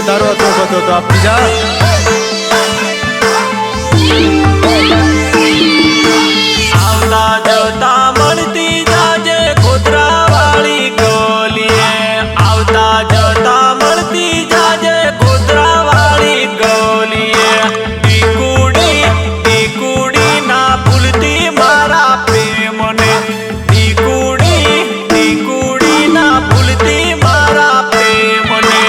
તારો તો બધો તો આપી જા આવતા જતા મળતી જાજે ગોધરા વાળી ગોલીએ આવતા જતા મળતી જાજે ગોધરા વાળી ગોલીએ ટીકુડી ના ભૂલતી મારા પ્રેમને ટીકુડી ના ભૂલતી મારા પ્રેમને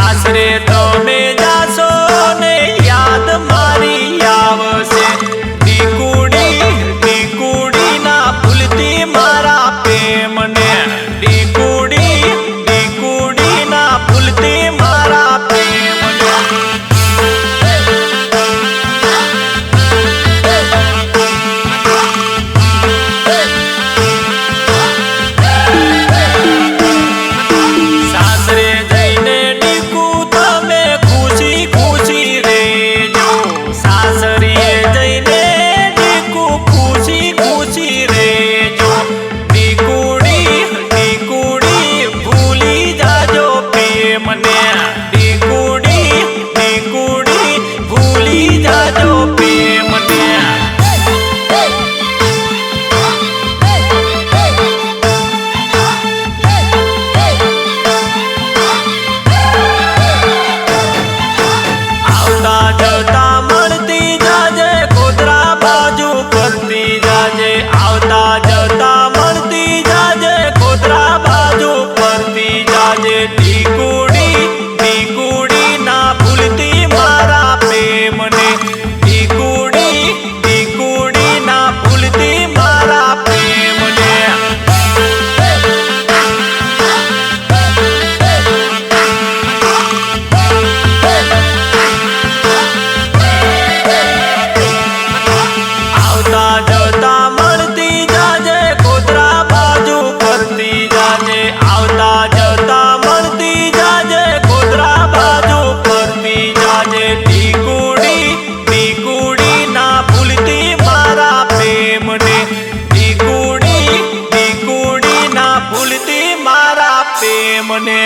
સાસરે તમે જાશો ને યાદ મારી આવશે ટીકુડી ના ભૂલતી મારા પ્રેમને ટીકુડી ના ભૂલતી મારા પ્રેમને સાસરે જઈને ટીકુ તમે ખુશી ખુશી રેજો સાસરીએ જઈને ટીકુ ખુશી ખુશી રેજો ટીકુડી ભૂલી જાજો પ્રેમને ટીકુડી ભૂલી જાજો પ્રેમને આવતા જતા મળતી જાજે ગોધરા બાજુ ફરતી જાજે આવતા જતા મળતી જાજે ગોધરા બાજુ ફરતી જાજે ટીકુડી ના ભૂલતી મારા પ્રેમને ટીકુડી ના ભૂલતી મારા પ્રેમને આવતા જતા મળતી જાજે ગોધરા બાજુ ફરતી જાજે આવતા જતા મળતી જાજે ગોધરા બાજુ ફરતી જાજે ટીકુડી ના ભૂલતી મારા પ્રેમને ટીકુડી ના ભૂલતી મારા પ્રેમને